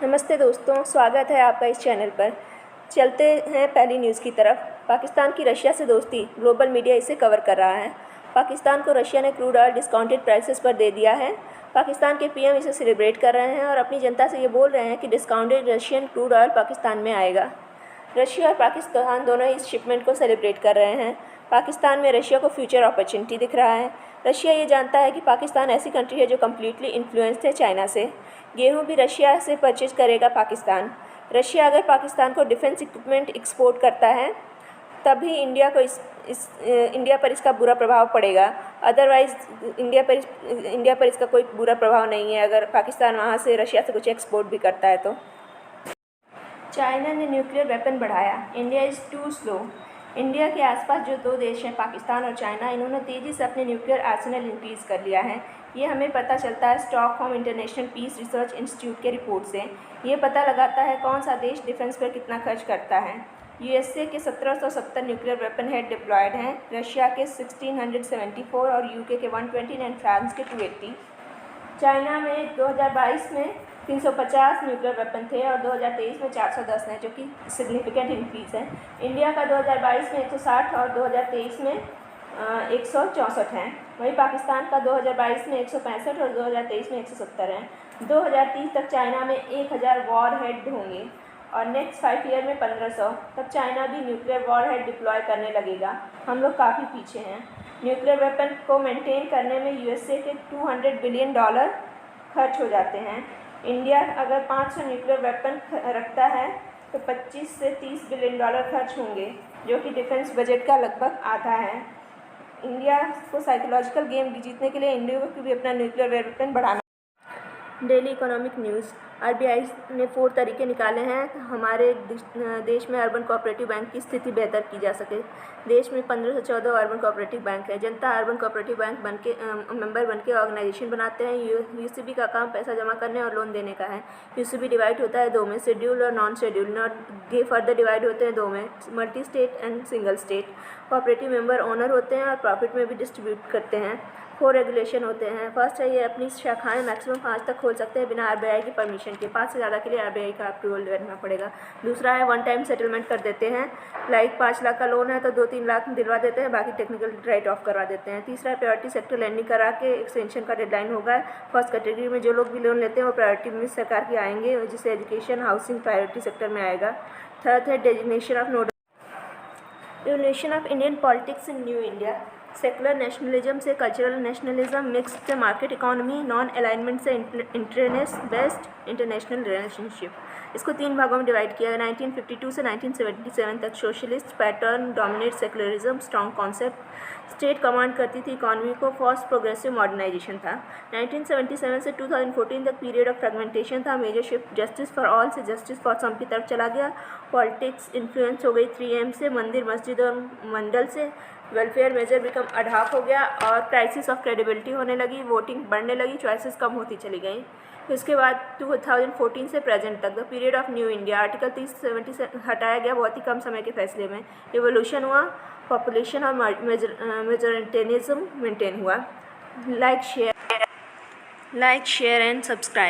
नमस्ते दोस्तों, स्वागत है आपका इस चैनल पर। चलते हैं पहली न्यूज़ की तरफ। पाकिस्तान की रशिया से दोस्ती, ग्लोबल मीडिया इसे कवर कर रहा है। पाकिस्तान को रशिया ने क्रूड ऑयल डिस्काउंटेड प्राइसेस पर दे दिया है। पाकिस्तान के पीएम इसे सेलिब्रेट कर रहे हैं और अपनी जनता से ये बोल रहे हैं कि discounted Russian crude oil Pakistan में आएगा। रशिया और पाकिस्तान दोनों इस शिपमेंट को सेलिब्रेट कर रहे हैं। पाकिस्तान में रशिया को फ्यूचर अपॉर्चुनिटी दिख रहा है। रशिया ये जानता है कि पाकिस्तान ऐसी कंट्री है जो कम्प्लीटली इन्फ्लुएंस्ड है चाइना से। गेहूं भी रशिया से परचेज करेगा पाकिस्तान। रशिया अगर पाकिस्तान को डिफेंस इक्विपमेंट एक्सपोर्ट करता है तभी इंडिया पर इसका बुरा प्रभाव पड़ेगा। अदरवाइज़ इंडिया पर इसका कोई बुरा प्रभाव नहीं है अगर पाकिस्तान वहाँ से रशिया से कुछ एक्सपोर्ट भी करता है तो। चाइना ने न्यूक्लियर वेपन बढ़ाया, India is too slow. India के आसपास जो दो देश हैं, पाकिस्तान और चाइना, इन्होंने तेज़ी से अपने न्यूक्लियर आर्सेनल इंक्रीज़ कर लिया है। ये हमें पता चलता है Stockholm International Peace Research Institute के रिपोर्ट से। ये पता लगाता है कौन सा देश डिफेंस पर कितना खर्च करता है। यूएसए के 1770 न्यूक्लियर वेपन हेड डिप्लॉयड हैं, रशिया के 1674 और यूके के 120 एंड फ्रांस के 280। चाइना में 2022 में 350 न्यूक्लियर वेपन थे और 2023 में 410 हैं, जो कि सिग्निफिकेंट इंक्रीज़ है। इंडिया का 2022 में 160 और 2023 में 164 हैं। वहीं पाकिस्तान का 2022 में 165 और 2023 में 170 हैं। 2030 तक चाइना में 1000 वॉर हेड होंगे और नेक्स्ट 5 ईयर में 1500। तब चाइना भी न्यूक्लियर वॉर हेड डिप्लॉय करने लगेगा। हम लोग काफ़ी पीछे हैं। न्यूक्लियर वेपन को मेंटेन करने में यूएसए के $200 बिलियन खर्च हो जाते हैं। इंडिया अगर 500 न्यूक्लियर वेपन रखता है तो 25 से $30 बिलियन खर्च होंगे, जो कि डिफेंस बजट का लगभग आधा है। इंडिया को साइकोलॉजिकल गेम जीतने के लिए इंडिया को भी अपना न्यूक्लियर वेपन बढ़ाना। Daily economic news. आरबीआई ने 4 तरीके निकाले हैं हमारे देश में अर्बन कोऑपरेटिव बैंक की स्थिति बेहतर की जा सके। देश में 15 से 14 अर्बन कोऑपरेटिव बैंक है। जनता अर्बन कोऑपरेटिव बैंक मेंबर बन के ऑर्गेनाइजेशन बनाते हैं। यूसीबी का काम पैसा जमा करने और लोन देने का है। यूसीबी डिवाइड होता है 2 में, शेड्यूल और नॉन शेड्यूल। ये फर्दर डिवाइड होते हैं 2 में, multi state and single state. Cooperative member owner होते हैं और प्रॉफिट में भी डिस्ट्रीब्यूट करते हैं। 4 रेगुलेशन होते हैं। फर्स्ट है, ये अपनी शाखाएं मैक्सिमम 5 तक खोल सकते हैं बिना आरबीआई की परमिशन के। 5 से ज़्यादा के लिए आरबीआई का अप्रूवल लेना पड़ेगा। दूसरा है, 1 टाइम सेटलमेंट कर देते हैं। लाइक 5 लाख का लोन है तो 2-3 लाख दिलवा देते हैं, बाकी टेक्निकल राइट ऑफ करवा देते हैं। तीसरा है, प्रायोरिटी सेक्टर लैंडिंग करा के एक्सटेंशन का डेडलाइन होगा। फर्स्ट कैटेगरी में जो लोग भी लोन लेते हैं वो प्रायोरिटी में सरकार के आएंगे, जिससे एजुकेशन हाउसिंग प्रायोरिटी सेक्टर में आएगा। थर्ड है, designation of nodal revolution of Indian politics in new India. Secular nationalism से cultural nationalism, mixed market economy, non alignment से इंटरनेस बेस्ड इंटरनेशनल रिलेशनशिप। इसको 3 भागों में डिवाइड किया है। 1952 से 1977 तक socialist pattern dominate secularism, strong concept. State command करती थी इकोनॉमी को, फर्स्ट प्रोग्रेसिव मॉडर्नाइजेशन था। 1977 से 2014 तक पीरियड ऑफ फ्रेगमेंटेशन था। Major shift justice for all से जस्टिस फॉर सम की तरफ चला गया। पॉलिटिक्स इन्फ्लुएंस हो गई 3M से, मंदिर मस्जिद और मंडल से। वेलफेयर मेजर बिकम अडॉक हो गया और क्राइसिस ऑफ क्रेडिबिलिटी होने लगी। वोटिंग बढ़ने लगी, चॉइसेस कम होती चली गई। उसके बाद 2014 से प्रेजेंट तक the period of new India, article 370 से हटाया गया बहुत ही कम समय के फैसले में। एवोल्यूशन हुआ, पॉपुलेशन और मेजोरिटेनिज्म मेंटेन हुआ। Like share and subscribe.